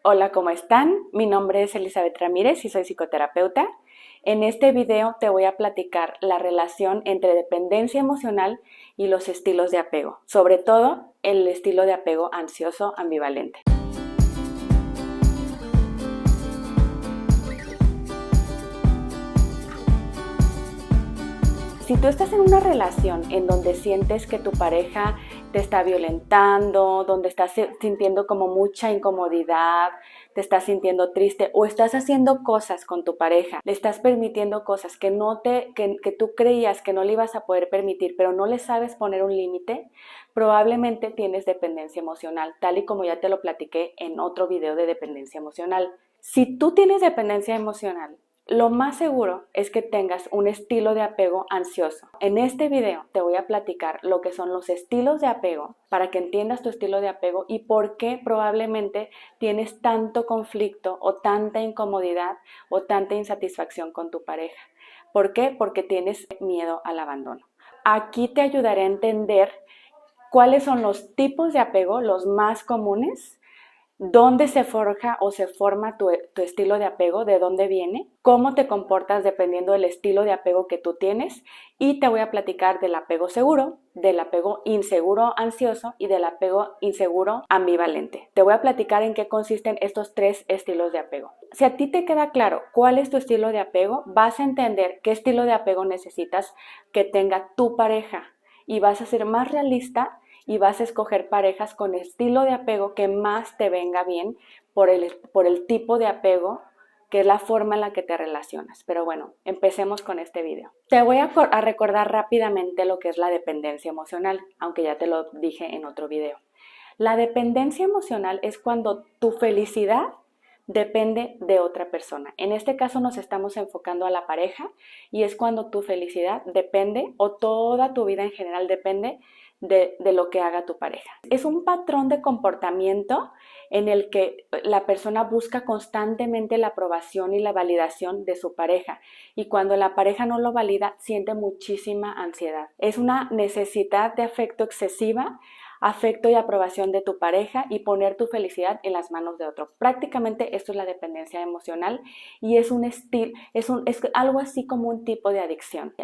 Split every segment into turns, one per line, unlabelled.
Hola, ¿cómo están? Mi nombre es Elizabeth Ramírez y soy psicoterapeuta. En este video te voy a platicar la relación entre dependencia emocional y los estilos de apego, sobre todo el estilo de apego ansioso ambivalente. Si tú estás en una relación en donde sientes que tu pareja te está violentando, donde estás sintiendo como mucha incomodidad, te estás sintiendo triste o estás haciendo cosas con tu pareja, le estás permitiendo cosas que tú creías que no le ibas a poder permitir, pero no le sabes poner un límite, probablemente tienes dependencia emocional, tal y como ya te lo platiqué en otro video de dependencia emocional. Si tú tienes dependencia emocional, lo más seguro es que tengas un estilo de apego ansioso. En este video te voy a platicar lo que son los estilos de apego para que entiendas tu estilo de apego y por qué probablemente tienes tanto conflicto o tanta incomodidad o tanta insatisfacción con tu pareja. ¿Por qué? Porque tienes miedo al abandono. Aquí te ayudaré a entender cuáles son los tipos de apego, los más comunes, dónde se forja o se forma tu estilo de apego, de dónde viene, cómo te comportas dependiendo del estilo de apego que tú tienes y te voy a platicar del apego seguro, del apego inseguro ansioso y del apego inseguro ambivalente. Te voy a platicar en qué consisten estos tres estilos de apego. Si a ti te queda claro cuál es tu estilo de apego, vas a entender qué estilo de apego necesitas que tenga tu pareja y vas a ser más realista y vas a escoger parejas con estilo de apego que más te venga bien por el tipo de apego, que es la forma en la que te relacionas. Pero bueno, empecemos con este video. Te voy a recordar rápidamente lo que es la dependencia emocional, aunque ya te lo dije en otro video. La dependencia emocional es cuando tu felicidad depende de otra persona. En este caso nos estamos enfocando a la pareja y es cuando tu felicidad depende o toda tu vida en general depende de lo que haga tu pareja. Es un patrón de comportamiento en el que la persona busca constantemente la aprobación y la validación de su pareja y cuando la pareja no lo valida siente muchísima ansiedad. Es una necesidad de afecto excesiva, afecto y aprobación de tu pareja y poner tu felicidad en las manos de otro. Prácticamente esto es la dependencia emocional y es un estilo, es algo así como un tipo de adicción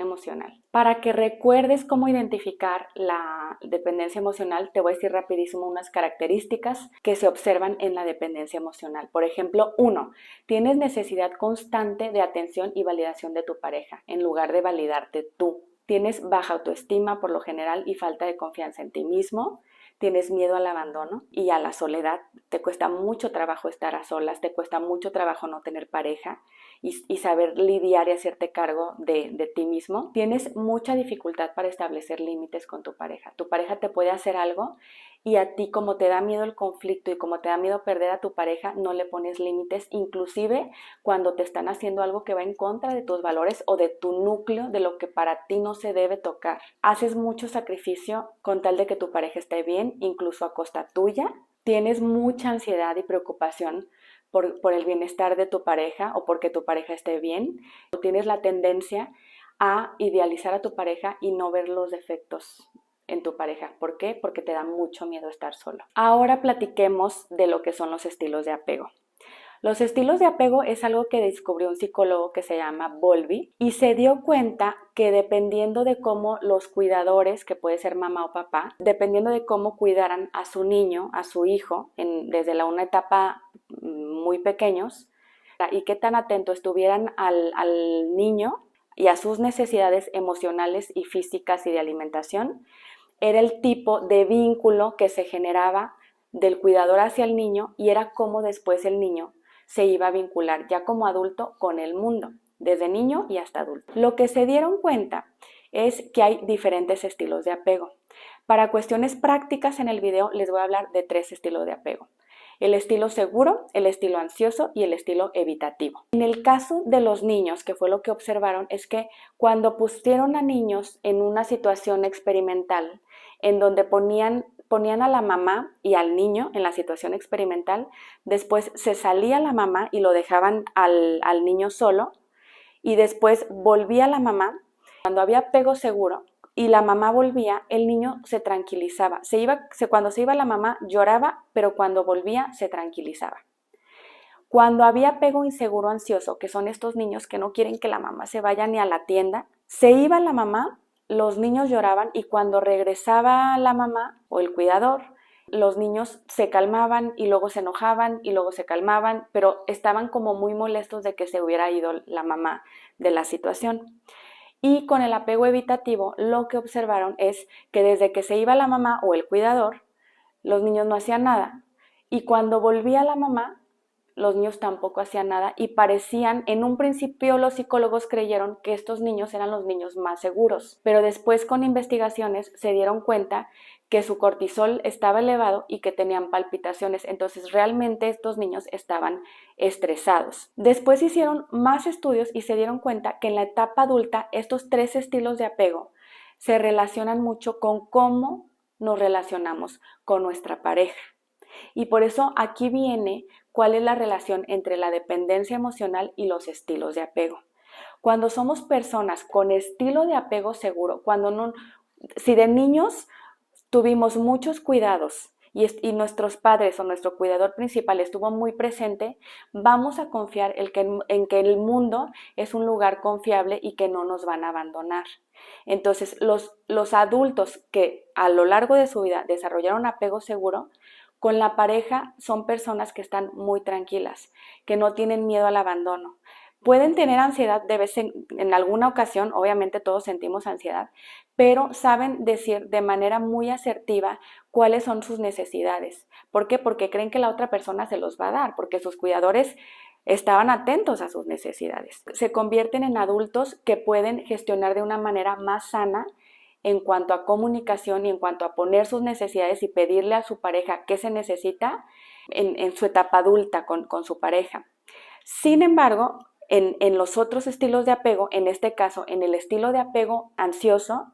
emocional. Para que recuerdes cómo identificar la dependencia emocional, te voy a decir rapidísimo unas características que se observan en la dependencia emocional. Por ejemplo, 1. Tienes necesidad constante de atención y validación de tu pareja en lugar de validarte tú. Tienes baja autoestima por lo general y falta de confianza en ti mismo. Tienes miedo al abandono y a la soledad. Te cuesta mucho trabajo estar a solas, te cuesta mucho trabajo no tener pareja y saber lidiar y hacerte cargo de ti mismo. Tienes mucha dificultad para establecer límites con tu pareja. Tu pareja te puede hacer algo y a ti, como te da miedo el conflicto y como te da miedo perder a tu pareja, no le pones límites, inclusive cuando te están haciendo algo que va en contra de tus valores o de tu núcleo, de lo que para ti no se debe tocar. Haces mucho sacrificio con tal de que tu pareja esté bien, incluso a costa tuya. Tienes mucha ansiedad y preocupación por el bienestar de tu pareja o porque tu pareja esté bien. Tienes la tendencia a idealizar a tu pareja y no ver los defectos en tu pareja. ¿Por qué? Porque te da mucho miedo estar solo. Ahora platiquemos de lo que son los estilos de apego. Los estilos de apego es algo que descubrió un psicólogo que se llama Bowlby y se dio cuenta que dependiendo de cómo los cuidadores, que puede ser mamá o papá, dependiendo de cómo cuidaran a su niño, a su hijo, desde una etapa muy pequeños, y qué tan atento estuvieran al niño y a sus necesidades emocionales y físicas y de alimentación, era el tipo de vínculo que se generaba del cuidador hacia el niño y era cómo después el niño se iba a vincular ya como adulto con el mundo, desde niño y hasta adulto. Lo que se dieron cuenta es que hay diferentes estilos de apego. Para cuestiones prácticas en el video les voy a hablar de 3 estilos de apego. El estilo seguro, el estilo ansioso y el estilo evitativo. En el caso de los niños, que fue lo que observaron, es que cuando pusieron a niños en una situación experimental en donde ponían a la mamá y al niño en la situación experimental, después se salía la mamá y lo dejaban al niño solo y después volvía la mamá. Cuando había apego seguro, y la mamá volvía, el niño se tranquilizaba. Cuando se iba la mamá lloraba, pero cuando volvía se tranquilizaba. Cuando había apego inseguro ansioso, que son estos niños que no quieren que la mamá se vaya ni a la tienda, se iba la mamá, los niños lloraban y cuando regresaba la mamá o el cuidador, los niños se calmaban y luego se enojaban y luego se calmaban, pero estaban como muy molestos de que se hubiera ido la mamá de la situación. Y con el apego evitativo, lo que observaron es que desde que se iba la mamá o el cuidador, los niños no hacían nada. Y cuando volvía la mamá, los niños tampoco hacían nada y parecían, en un principio los psicólogos creyeron que estos niños eran los niños más seguros, pero después con investigaciones se dieron cuenta que su cortisol estaba elevado y que tenían palpitaciones, entonces realmente estos niños estaban estresados. Después hicieron más estudios y se dieron cuenta que en la etapa adulta estos 3 estilos de apego se relacionan mucho con cómo nos relacionamos con nuestra pareja. Y por eso aquí viene cuál es la relación entre la dependencia emocional y los estilos de apego. Cuando somos personas con estilo de apego seguro, si de niños tuvimos muchos cuidados y nuestros padres o nuestro cuidador principal estuvo muy presente, vamos a confiar en que el mundo es un lugar confiable y que no nos van a abandonar. Entonces, los adultos que a lo largo de su vida desarrollaron apego seguro, con la pareja son personas que están muy tranquilas, que no tienen miedo al abandono. Pueden tener ansiedad de vez en alguna ocasión, obviamente todos sentimos ansiedad, pero saben decir de manera muy asertiva cuáles son sus necesidades. ¿Por qué? Porque creen que la otra persona se los va a dar, porque sus cuidadores estaban atentos a sus necesidades. Se convierten en adultos que pueden gestionar de una manera más sana en cuanto a comunicación y en cuanto a poner sus necesidades y pedirle a su pareja qué se necesita en su etapa adulta con su pareja. Sin embargo, en los otros estilos de apego, en este caso, en el estilo de apego ansioso,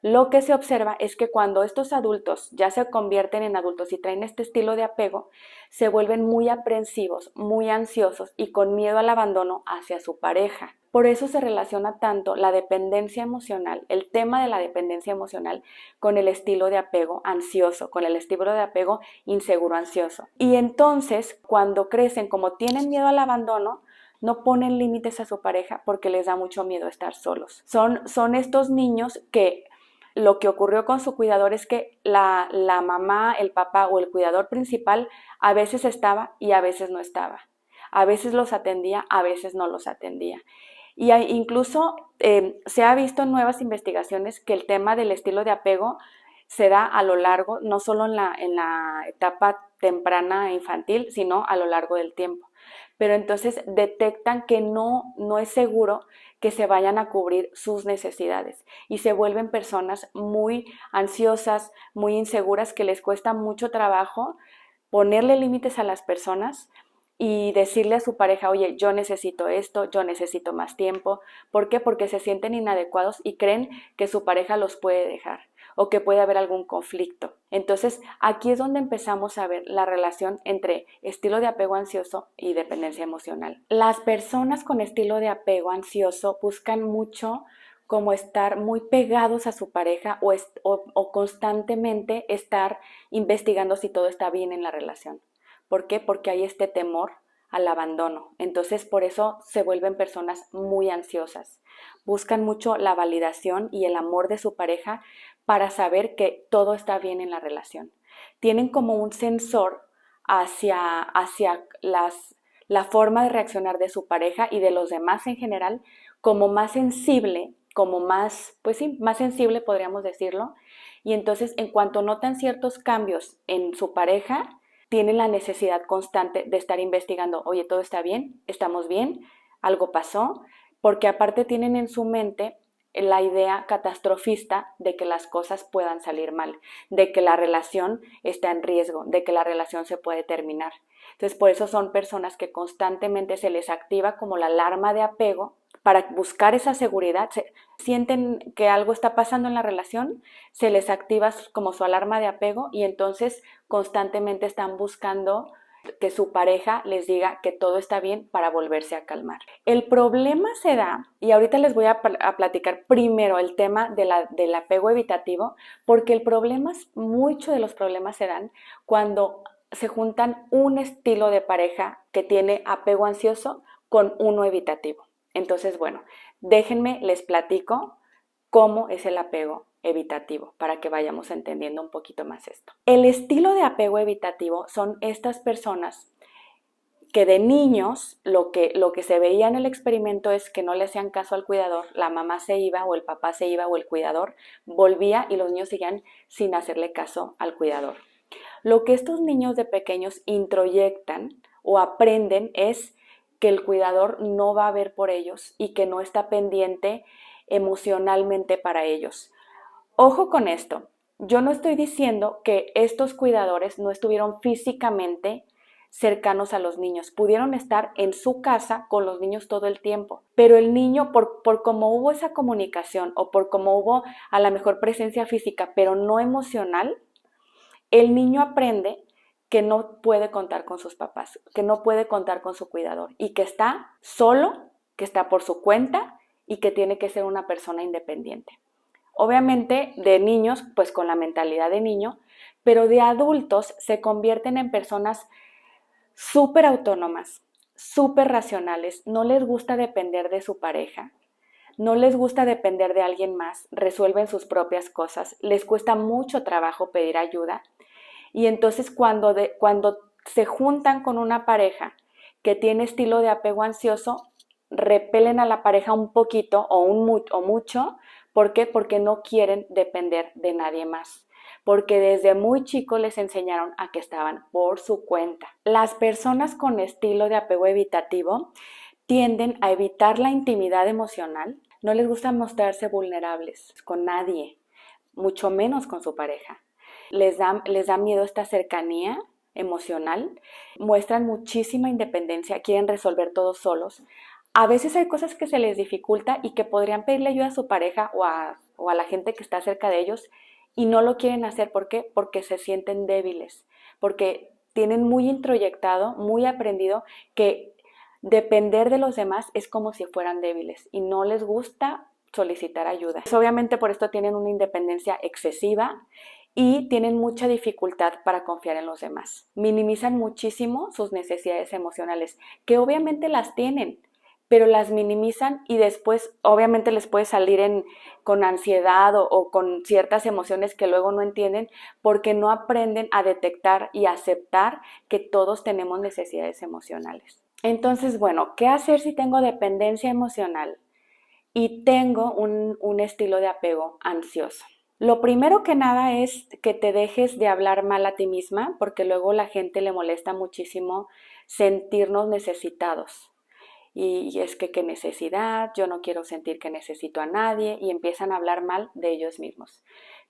lo que se observa es que cuando estos adultos ya se convierten en adultos y traen este estilo de apego, se vuelven muy aprensivos, muy ansiosos y con miedo al abandono hacia su pareja. Por eso se relaciona tanto la dependencia emocional, el tema de la dependencia emocional, con el estilo de apego ansioso, con el estilo de apego inseguro ansioso. Y entonces, cuando crecen, como tienen miedo al abandono, no ponen límites a su pareja porque les da mucho miedo estar solos. Son estos niños que lo que ocurrió con su cuidador es que la mamá, el papá o el cuidador principal a veces estaba y a veces no estaba. A veces los atendía, a veces no los atendía. Y incluso se ha visto en nuevas investigaciones que el tema del estilo de apego se da a lo largo, no solo en la etapa temprana infantil, sino a lo largo del tiempo. Pero entonces detectan que no es seguro que se vayan a cubrir sus necesidades y se vuelven personas muy ansiosas, muy inseguras, que les cuesta mucho trabajo ponerle límites a las personas y decirle a su pareja, oye, yo necesito esto, yo necesito más tiempo. ¿Por qué? Porque se sienten inadecuados y creen que su pareja los puede dejar o que puede haber algún conflicto. Entonces, aquí es donde empezamos a ver la relación entre estilo de apego ansioso y dependencia emocional. Las personas con estilo de apego ansioso buscan mucho como estar muy pegados a su pareja o constantemente estar investigando si todo está bien en la relación. ¿Por qué? Porque hay este temor al abandono. Entonces, por eso se vuelven personas muy ansiosas. Buscan mucho la validación y el amor de su pareja para saber que todo está bien en la relación. Tienen como un sensor hacia la forma de reaccionar de su pareja y de los demás en general, como más sensible, como más, pues sí, más sensible podríamos decirlo. Y entonces, en cuanto notan ciertos cambios en su pareja, tienen la necesidad constante de estar investigando, oye, ¿todo está bien? ¿Estamos bien? ¿Algo pasó? Porque aparte tienen en su mente la idea catastrofista de que las cosas puedan salir mal, de que la relación está en riesgo, de que la relación se puede terminar. Entonces, por eso son personas que constantemente se les activa como la alarma de apego para buscar esa seguridad. Sienten que algo está pasando en la relación, se les activa como su alarma de apego y entonces constantemente están buscando que su pareja les diga que todo está bien para volverse a calmar. El problema se da, y ahorita les voy a platicar primero el tema del apego evitativo, porque muchos de los problemas se dan cuando se juntan un estilo de pareja que tiene apego ansioso con uno evitativo. Entonces, bueno, déjenme, les platico cómo es el apego evitativo para que vayamos entendiendo un poquito más esto. El estilo de apego evitativo son estas personas que de niños lo que se veía en el experimento es que no le hacían caso al cuidador, la mamá se iba o el papá se iba o el cuidador volvía y los niños seguían sin hacerle caso al cuidador. Lo que estos niños de pequeños introyectan o aprenden es que el cuidador no va a ver por ellos y que no está pendiente emocionalmente para ellos. Ojo con esto, yo no estoy diciendo que estos cuidadores no estuvieron físicamente cercanos a los niños, pudieron estar en su casa con los niños todo el tiempo, pero el niño, por cómo hubo esa comunicación o por cómo hubo a la mejor presencia física, pero no emocional, el niño aprende que no puede contar con sus papás, que no puede contar con su cuidador y que está solo, que está por su cuenta y que tiene que ser una persona independiente. Obviamente de niños, pues con la mentalidad de niño, pero de adultos se convierten en personas súper autónomas, súper racionales, no les gusta depender de su pareja, no les gusta depender de alguien más, resuelven sus propias cosas, les cuesta mucho trabajo pedir ayuda y entonces cuando se juntan con una pareja que tiene estilo de apego ansioso, repelen a la pareja un poquito o mucho. ¿Por qué? Porque no quieren depender de nadie más. Porque desde muy chico les enseñaron a que estaban por su cuenta. Las personas con estilo de apego evitativo tienden a evitar la intimidad emocional. No les gusta mostrarse vulnerables con nadie, mucho menos con su pareja. Les da miedo esta cercanía emocional, muestran muchísima independencia, quieren resolver todo solos. A veces hay cosas que se les dificulta y que podrían pedirle ayuda a su pareja o a la gente que está cerca de ellos y no lo quieren hacer. ¿Por qué? Porque se sienten débiles, porque tienen muy introyectado, muy aprendido que depender de los demás es como si fueran débiles y no les gusta solicitar ayuda. Pues obviamente por esto tienen una independencia excesiva y tienen mucha dificultad para confiar en los demás. Minimizan muchísimo sus necesidades emocionales, que obviamente las tienen, pero las minimizan y después obviamente les puede salir con ansiedad o con ciertas emociones que luego no entienden porque no aprenden a detectar y aceptar que todos tenemos necesidades emocionales. Entonces, bueno, ¿qué hacer si tengo dependencia emocional y tengo un estilo de apego ansioso? Lo primero que nada es que te dejes de hablar mal a ti misma, porque luego la gente le molesta muchísimo sentirnos necesitados. Y es que qué necesidad, yo no quiero sentir que necesito a nadie y empiezan a hablar mal de ellos mismos.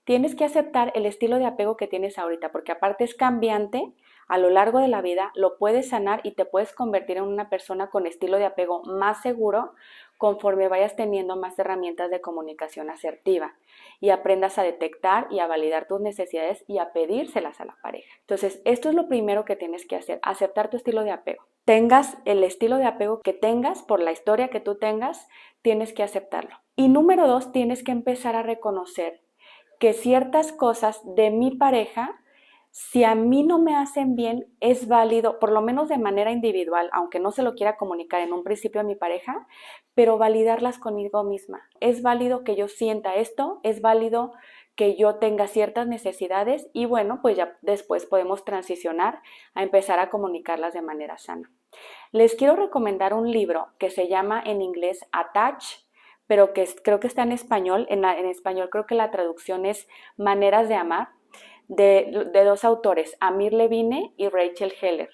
Tienes que aceptar el estilo de apego que tienes ahorita, porque aparte es cambiante a lo largo de la vida, lo puedes sanar y te puedes convertir en una persona con estilo de apego más seguro conforme vayas teniendo más herramientas de comunicación asertiva y aprendas a detectar y a validar tus necesidades y a pedírselas a la pareja. Entonces, esto es lo primero que tienes que hacer, aceptar tu estilo de apego. Tengas el estilo de apego que tengas, por la historia que tú tengas, tienes que aceptarlo. Y número 2, tienes que empezar a reconocer que ciertas cosas de mi pareja, si a mí no me hacen bien, es válido, por lo menos de manera individual, aunque no se lo quiera comunicar en un principio a mi pareja, pero validarlas conmigo misma. Es válido que yo sienta esto, es válido que yo tenga ciertas necesidades y bueno, pues ya después podemos transicionar a empezar a comunicarlas de manera sana. Les quiero recomendar un libro que se llama en inglés Attach, pero que creo que está en español. En español creo que la traducción es Maneras de Amar, de dos autores, Amir Levine y Rachel Heller.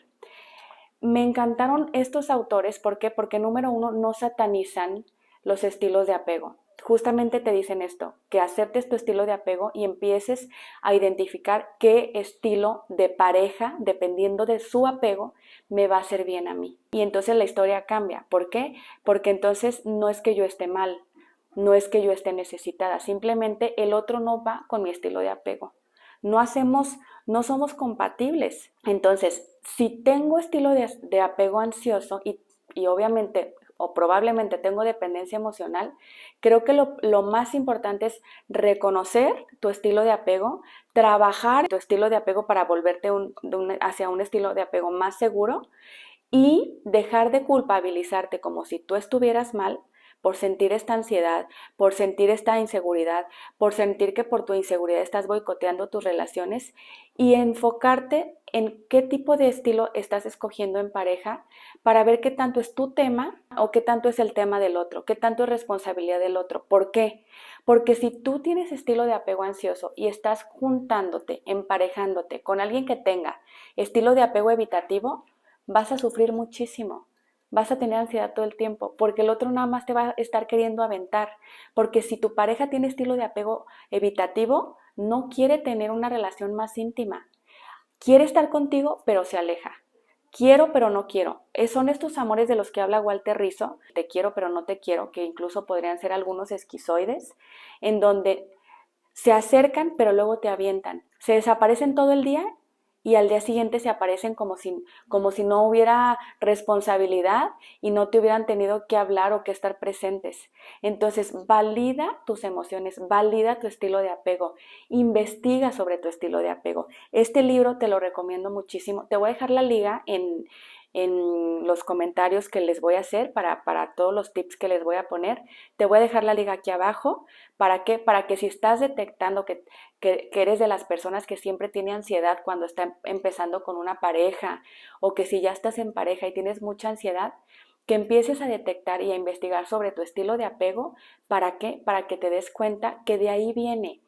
Me encantaron estos autores, ¿por qué? Porque número 1, no satanizan los estilos de apego. Justamente te dicen esto, que aceptes tu estilo de apego y empieces a identificar qué estilo de pareja, dependiendo de su apego, me va a hacer bien a mí. Y entonces la historia cambia. ¿Por qué? Porque entonces no es que yo esté mal, no es que yo esté necesitada, simplemente el otro no va con mi estilo de apego. no somos compatibles. Entonces, si tengo estilo de apego ansioso y obviamente o probablemente tengo dependencia emocional, creo que lo más importante es reconocer tu estilo de apego, trabajar tu estilo de apego para volverte hacia un estilo de apego más seguro y dejar de culpabilizarte como si tú estuvieras mal por sentir esta ansiedad, por sentir esta inseguridad, por sentir que por tu inseguridad estás boicoteando tus relaciones y enfocarte en qué tipo de estilo estás escogiendo en pareja para ver qué tanto es tu tema o qué tanto es el tema del otro, qué tanto es responsabilidad del otro. ¿Por qué? Porque si tú tienes estilo de apego ansioso y estás juntándote, emparejándote con alguien que tenga estilo de apego evitativo, vas a sufrir muchísimo. Vas a tener ansiedad todo el tiempo, porque el otro nada más te va a estar queriendo aventar. Porque si tu pareja tiene estilo de apego evitativo, no quiere tener una relación más íntima. Quiere estar contigo, pero se aleja. Quiero, pero no quiero. Son estos amores de los que habla Walter Rizzo, te quiero, pero no te quiero, que incluso podrían ser algunos esquizoides, en donde se acercan, pero luego te avientan. Se desaparecen todo el día y al día siguiente se aparecen como si no hubiera responsabilidad y no te hubieran tenido que hablar o que estar presentes. Entonces, valida tus emociones, valida tu estilo de apego, investiga sobre tu estilo de apego. Este libro te lo recomiendo muchísimo. Te voy a dejar la liga en los comentarios que les voy a hacer para todos los tips que les voy a poner. Te voy a dejar la liga aquí abajo. ¿Para qué? Para que si estás detectando que eres de las personas que siempre tiene ansiedad cuando está empezando con una pareja o que si ya estás en pareja y tienes mucha ansiedad, que empieces a detectar y a investigar sobre tu estilo de apego. ¿Para qué? Para que te des cuenta que de ahí viene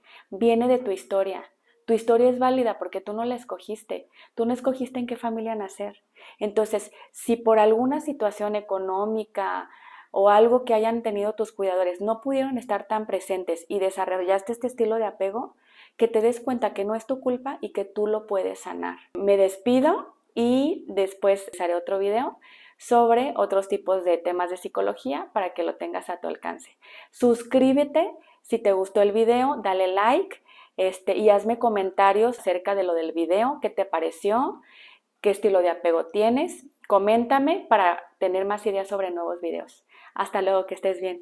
de tu historia. Tu historia es válida porque tú no la escogiste, tú no escogiste en qué familia nacer. Entonces, si por alguna situación económica o algo que hayan tenido tus cuidadores no pudieron estar tan presentes y desarrollaste este estilo de apego, que te des cuenta que no es tu culpa y que tú lo puedes sanar. Me despido y después haré otro video sobre otros tipos de temas de psicología para que lo tengas a tu alcance. Suscríbete si te gustó el video, dale like y hazme comentarios acerca de lo del video, qué te pareció, qué estilo de apego tienes. Coméntame para tener más ideas sobre nuevos videos. Hasta luego, que estés bien.